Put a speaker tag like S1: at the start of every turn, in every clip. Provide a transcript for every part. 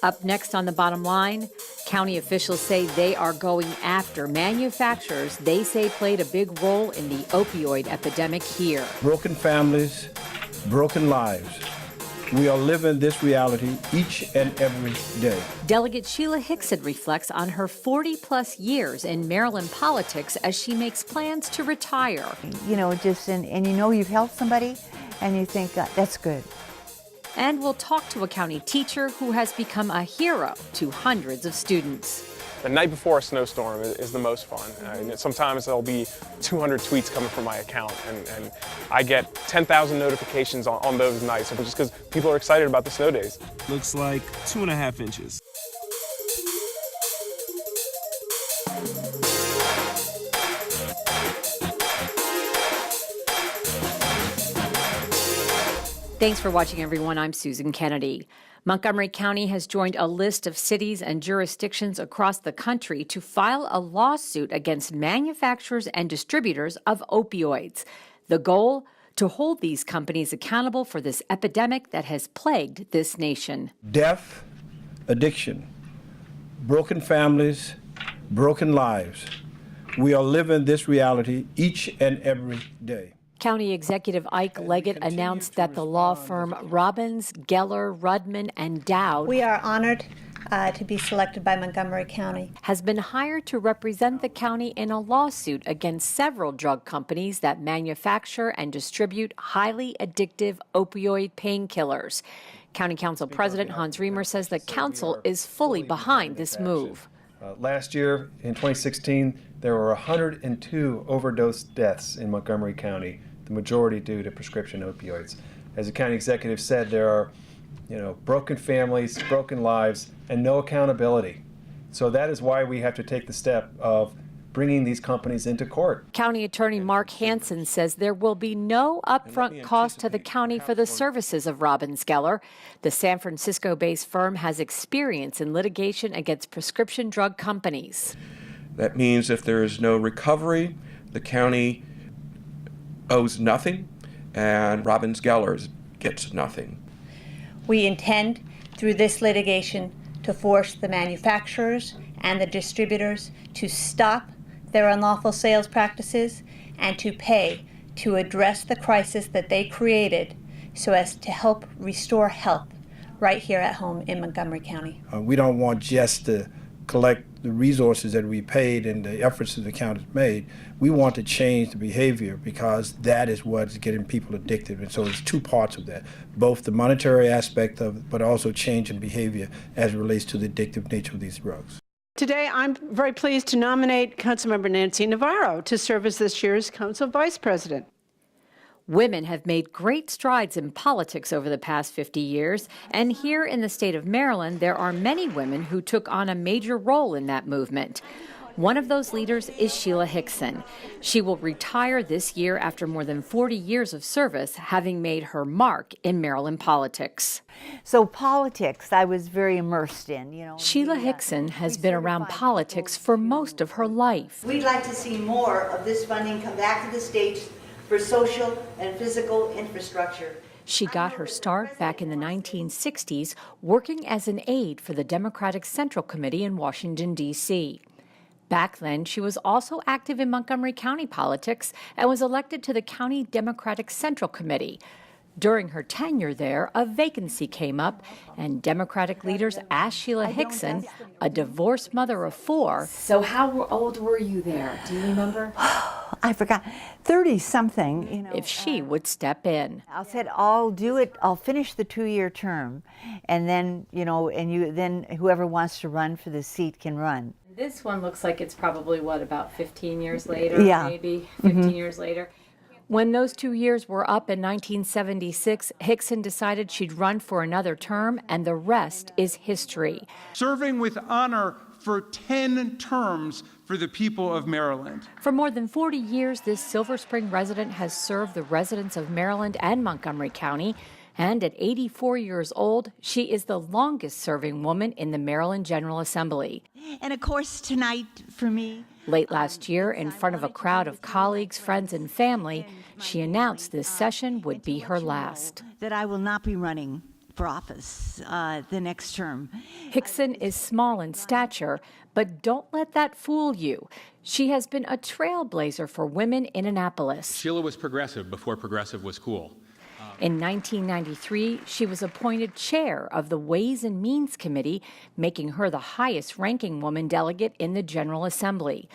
S1: Up next on The Bottom Line, county officials say they are going after manufacturers they say played a big role in the opioid epidemic here.
S2: Broken families, broken lives. We are living this reality each and every day.
S1: Delegate Sheila Hixson reflects on her 40-plus years in Maryland politics as she makes plans to retire.
S3: You know, and you know you've helped somebody, and you think, that's good.
S1: And we'll talk to a county teacher who has become a hero to hundreds of students.
S4: The night before a snowstorm is the most fun. Sometimes there'll be 200 tweets coming from my account, and I get 10,000 notifications on those nights, just because people are excited about the snow days.
S5: Looks like 2.5 inches.
S1: Thanks for watching, everyone. I'm Susan Kennedy. Montgomery County has joined a list of cities and jurisdictions across the country to file a lawsuit against manufacturers and distributors of opioids. The goal? To hold these companies accountable for this epidemic that has plagued this nation.
S2: Death, addiction, broken families, broken lives. We are living this reality each and every day.
S1: County Executive Ike Leggett announced that the law firm Robbins, Geller, Rudman, and Dowd
S6: We are honored to be selected by Montgomery County.
S1: has been hired to represent the county in a lawsuit against several drug companies that manufacture and distribute highly addictive opioid painkillers. County Council President Hans Remer says the council is fully behind this move.
S7: Last year, in 2016, there were 102 overdose deaths in Montgomery County, the majority due to prescription opioids. As the county executive said, there are, broken families, broken lives, and no accountability. So that is why we have to take the step of bringing these companies into court.
S1: County Attorney Mark Hansen says there will be no upfront cost to the county for the services of Robbins Geller. The San Francisco-based firm has experience in litigation against prescription drug companies.
S8: That means if there is no recovery, the county owes nothing, and Robbins Geller gets nothing.
S6: We intend, through this litigation, to force the manufacturers and the distributors to stop their unlawful sales practices and to pay to address the crisis that they created so as to help restore health right here at home in Montgomery County.
S2: We don't want just to collect the resources that we paid and the efforts that the county has made. We want to change the behavior because that is what's getting people addicted. And so it's two parts of that, both the monetary aspect of it, but also change in behavior as it relates to the addictive nature of these drugs.
S9: Today, I'm very pleased to nominate Councilmember Nancy Navarro to serve as this year's Council Vice President.
S1: Women have made great strides in politics over the past 50 years, and here in the state of Maryland, there are many women who took on a major role in that movement. One of those leaders is Sheila Hixson. She will retire this year after more than 40 years of service, having made her mark in Maryland politics.
S3: So politics, I was very immersed in,
S1: Sheila Hixson has been around politics for most of her life.
S10: We'd like to see more of this funding come back to the states for social and physical infrastructure.
S1: She got her start back in the 1960s working as an aide for the Democratic Central Committee in Washington, D.C. Back then, she was also active in Montgomery County politics and was elected to the County Democratic Central Committee. During her tenure there, a vacancy came up, and Democratic leaders asked Sheila Hixson, a divorced mother of 4. So how old were you there? Do you remember?
S3: I forgot. 30-something,
S1: If she would step in.
S3: I said, I'll do it. I'll finish the 2-year term, and then, then whoever wants to run for the seat can run.
S1: This one looks like it's probably, about 15 years later?
S3: Yeah.
S1: Maybe 15 years later. When those 2 years were up in 1976, Hixson decided she'd run for another term, and the rest is history.
S11: Serving with honor for 10 terms for the people of Maryland.
S1: For more than 40 years, this Silver Spring resident has served the residents of Maryland and Montgomery County. And at 84 years old, she is the longest-serving woman in the Maryland General Assembly.
S10: And of course, tonight, for me,
S1: Late last year, in front of a crowd of colleagues, friends, and family, she announced this session would be her last.
S10: that I will not be running
S3: for office the next term.
S1: Hixson is small in stature, but don't let that fool you. She has been a trailblazer for women in Annapolis.
S12: Sheila was progressive before progressive was cool.
S1: In 1993, she was appointed chair of the Ways and Means Committee, making her the highest-ranking woman delegate in the General Assembly.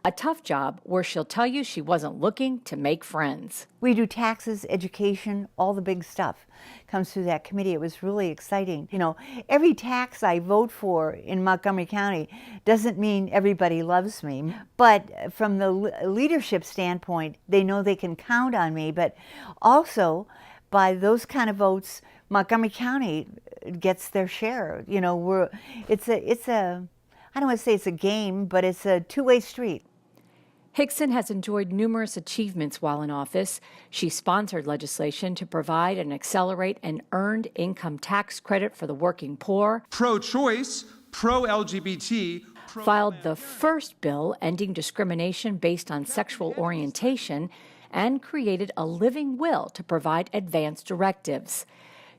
S1: A tough job where she'll tell you she wasn't looking to make friends.
S3: We do taxes, education, all the big stuff comes through that committee. It was really exciting. You know, every tax I vote for in Montgomery County doesn't mean everybody loves me. But from the leadership standpoint, they know they can count on me. But also, by those kind of votes, Montgomery County gets their share. You know, it's a I don't want to say it's a game, but it's a two-way street.
S1: Hixson has enjoyed numerous achievements while in office. She sponsored legislation to provide and accelerate an earned income tax credit for the working poor,
S11: Pro-choice, pro-LGBT,
S1: filed the first bill ending discrimination based on sexual orientation, and created a living will to provide advance directives.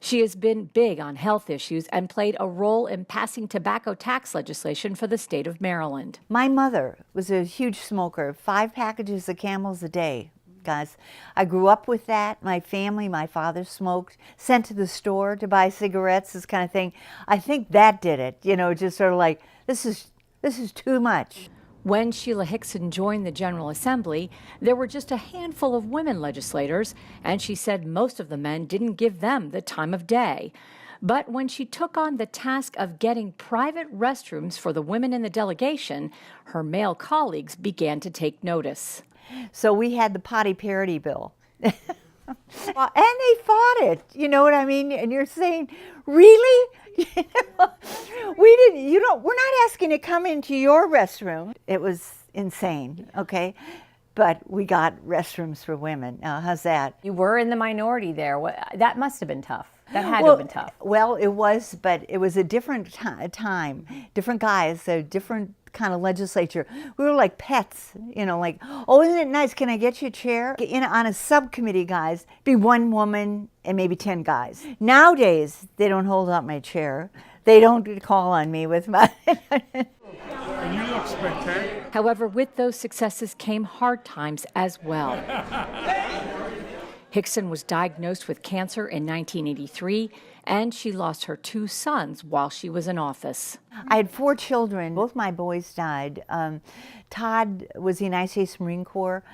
S1: She has been big on health issues and played a role in passing tobacco tax legislation for the state of Maryland.
S3: My mother was a huge smoker, 5 packages of Camels a day, guys. I grew up with that. My family, my father smoked, sent to the store to buy cigarettes, this kind of thing. I think that did it, you know, just sort of like, this is too much.
S1: When Sheila Hixson joined the General Assembly, there were just a handful of women legislators, and she said most of the men didn't give them the time of day. But when she took on the task of getting private restrooms for the women in the delegation, her male colleagues began to take notice.
S3: So we had the potty parity bill. And they fought it, you know what I mean? And you're saying, really? We're not asking to come into your restroom. It was insane, okay? But we got restrooms for women. Now, how's that?
S13: You were in the minority there. That must have been tough. That had to have been tough.
S3: Well, it was, but it was a different time, different guys, a different kind of legislature. We were like pets, you know, like, oh, isn't it nice? Can I get you a chair? On a subcommittee, guys, be 1 woman and maybe 10 guys. Nowadays, they don't hold up my chair. They don't call on me with my...
S11: And you look spectacular.
S1: However, with those successes came hard times as well. Hixson was diagnosed with cancer in 1983, and she lost her 2 sons while she was in office.
S3: I had 4 children. Both my boys died. Todd was the United States Marine Corps,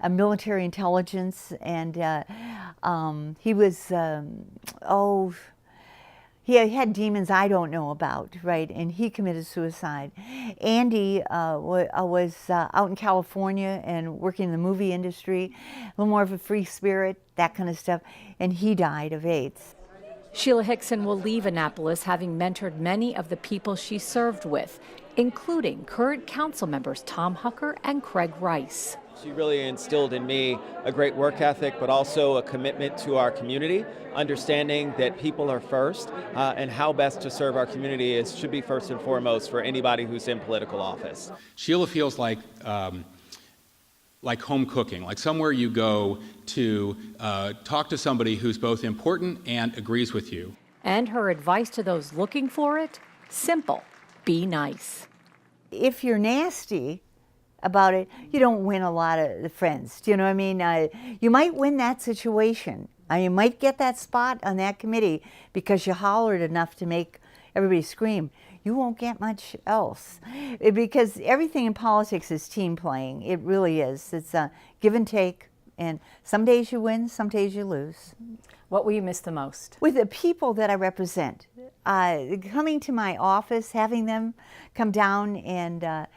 S3: military intelligence, and he was, he had demons I don't know about, right? And he committed suicide. Andy was out in California and working in the movie industry, a little more of a free spirit, that kind of stuff, and he died of AIDS.
S1: Sheila Hixson will leave Annapolis having mentored many of the people she served with, including current council members Tom Hucker and Craig Rice.
S14: She really instilled in me a great work ethic, but also a commitment to our community, understanding that people are first, and how best to serve our community should be first and foremost for anybody who's in political office.
S12: Sheila feels like home cooking, like somewhere you go to talk to somebody who's both important and agrees with you.
S1: And her advice to those looking for it? Simple. Be nice.
S3: If you're nasty about it, you don't win a lot of the friends. Do you know what I mean? You might win that situation. You might get that spot on that committee because you hollered enough to make everybody scream. You won't get much else because everything in politics is team playing. It really is. It's a give and take, and some days you win, some days you lose.
S13: What will you miss the most?
S3: With the people that I represent, coming to my office, having them come down and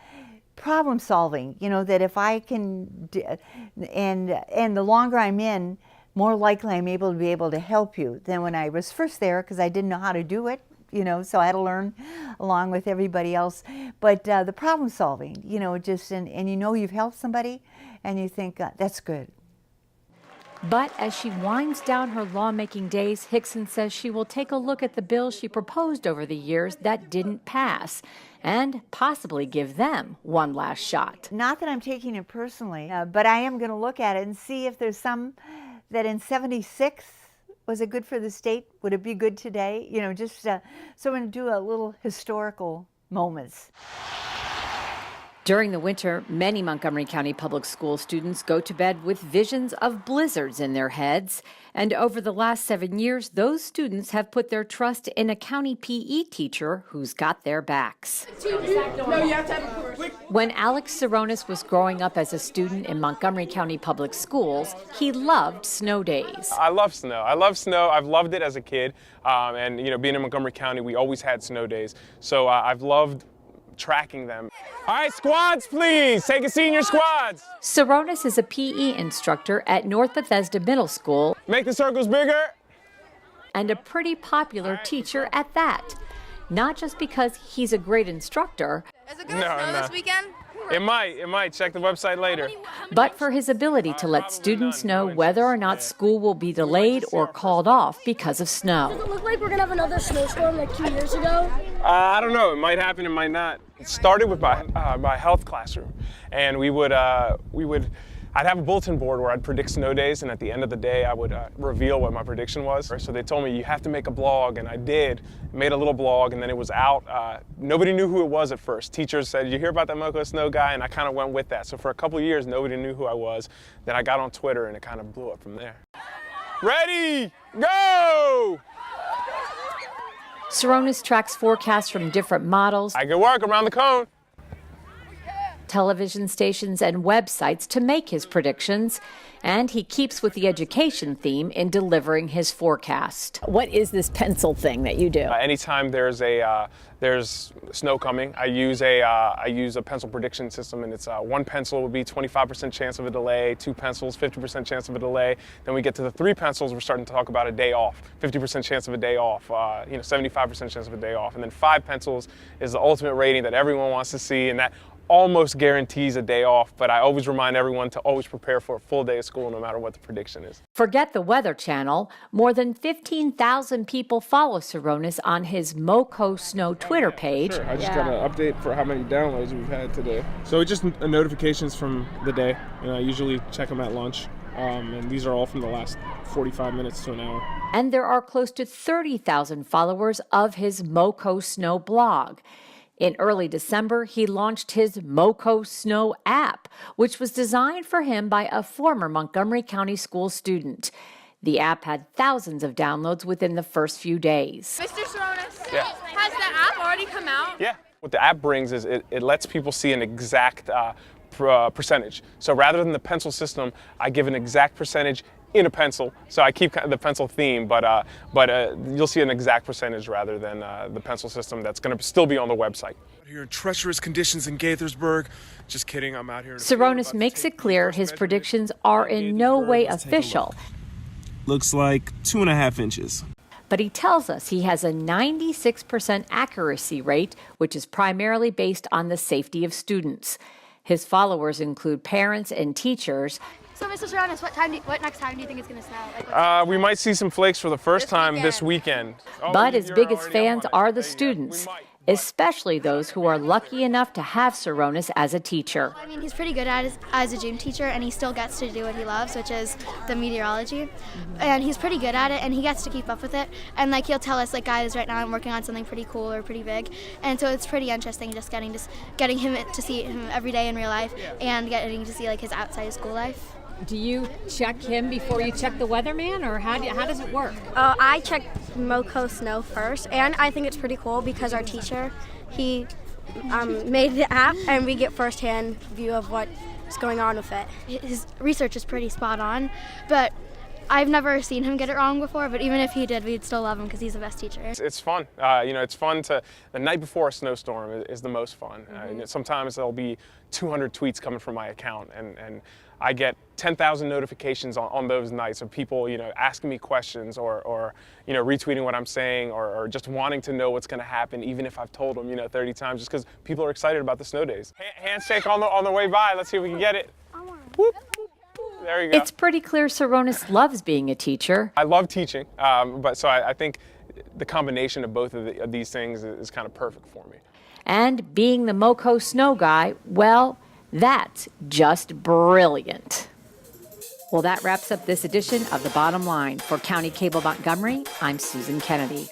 S3: problem solving, you know, that if I can, and the longer I'm in, more likely I'm able to help you than when I was first there because I didn't know how to do it, you know, so I had to learn along with everybody else. But the problem solving, you know, just, and you know you've helped somebody and you think, that's good.
S1: But as she winds down her lawmaking days, Hixson says she will take a look at the bills she proposed over the years that didn't pass and possibly give them one last shot.
S3: Not that I'm taking it personally, but I am going to look at it and see if there's some that in '76 Was it good for the state? Would it be good today? You know, just so I'm going to do a little historical moments.
S1: During the winter, many Montgomery County Public School students go to bed with visions of blizzards in their heads. And over the last 7 years, those students have put their trust in a county PE teacher who's got their backs. When Alex Saronis was growing up as a student in Montgomery County Public Schools, he loved snow days.
S4: I love snow. I love snow. I've loved it as a kid. And, you know, being in Montgomery County, we always had snow days. So I've loved tracking them. All right, squads, please. Take a seat in your squads.
S1: Saronis is a PE instructor at North Bethesda Middle School.
S4: Make the circles bigger.
S1: And a pretty popular teacher at that. Not just because he's a great instructor.
S15: Is it going to snow this weekend?
S4: It might. Check the website later.
S1: But for his ability to let students know whether or not school will be delayed or called off because of snow.
S15: Does it look like we're going to have another snowstorm like 2 years ago?
S4: I don't know. It might happen. It might not. It started with my health classroom, and I'd have a bulletin board where I'd predict snow days, and at the end of the day, I would reveal what my prediction was. So they told me, you have to make a blog, and I did. Made a little blog, and then it was out. Nobody knew who it was at first. Teachers said, you hear about that Moco Snow guy? And I kind of went with that. So for a couple of years, nobody knew who I was. Then I got on Twitter, and it kind of blew up from there. Ready, go!
S1: Saronis tracks forecasts from different models.
S4: I can work around the cone.
S1: Television stations and websites to make his predictions, and he keeps with the education theme in delivering his forecast.
S13: What is this pencil thing that you do?
S4: Anytime there's snow coming, I use a pencil prediction system, and it's one pencil would be 25% chance of a delay, 2 pencils 50% chance of a delay. Then we get to the 3 pencils, we're starting to talk about a day off, 50% chance of a day off, 75% chance of a day off, and then 5 pencils is the ultimate rating that everyone wants to see, and that almost guarantees a day off, but I always remind everyone to always prepare for a full day of school no matter what the prediction is.
S1: Forget the Weather Channel. More than 15,000 people follow Saronis on his Moco Snow Twitter page.
S4: Sure. I just got an update for how many downloads we've had today. So it's just notifications from the day, and I usually check them at lunch. And these are all from the last 45 minutes to an hour.
S1: And there are close to 30,000 followers of his Moco Snow blog. In early December, he launched his Moco Snow app, which was designed for him by a former Montgomery County school student. The app had thousands of downloads within the first few days.
S15: Mr. Saronis, has the app already come out?
S4: Yeah. What the app brings is it lets people see an exact percentage. So rather than the pencil system, I give an exact percentage in a pencil. So I keep the pencil theme, but you'll see an exact percentage rather than the pencil system that's going to still be on the website.
S16: Here in treacherous conditions in Gaithersburg. Just kidding, I'm out here.
S1: Saronis makes it clear his predictions are in no way official.
S5: Looks like 2.5 inches.
S1: But he tells us he has a 96% accuracy rate, which is primarily based on the safety of students. His followers include parents and teachers.
S15: So, Mr. Saronis, what next time do you think it's going to snow?
S4: We might see some flakes for the first time this weekend.
S1: But his biggest fans are the students, especially those who are lucky enough to have Saronis as a teacher.
S15: I mean, he's pretty good at it as a gym teacher, and he still gets to do what he loves, which is the meteorology. And he's pretty good at it, and he gets to keep up with it. And like he'll tell us, like, guys, right now I'm working on something pretty cool or pretty big. And so it's pretty interesting just getting him to see him every day in real life and getting to see like his outside of school life.
S13: Do you check him before you check the weatherman, or how does it work?
S15: I check Moco Snow first, and I think it's pretty cool because our teacher, he made the app, and we get firsthand view of what's going on with it. His research is pretty spot on, but I've never seen him get it wrong before, but even if he did, we'd still love him because he's the best teacher.
S4: It's fun. It's fun the night before a snowstorm is the most fun. Sometimes there'll be 200 tweets coming from my account, and I get 10,000 notifications on those nights of people, asking me questions or retweeting what I'm saying or just wanting to know what's going to happen, even if I've told them, 30 times, just because people are excited about the snow days. Handshake on the way by. Let's see if we can get it. Whoop. There you go.
S1: It's pretty clear Saronis loves being a teacher.
S4: I love teaching, so I think the combination of both of these things is kind of perfect for me.
S1: And being the Moco Snow guy, well, that's just brilliant. Well, that wraps up this edition of The Bottom Line. For County Cable Montgomery, I'm Susan Kennedy.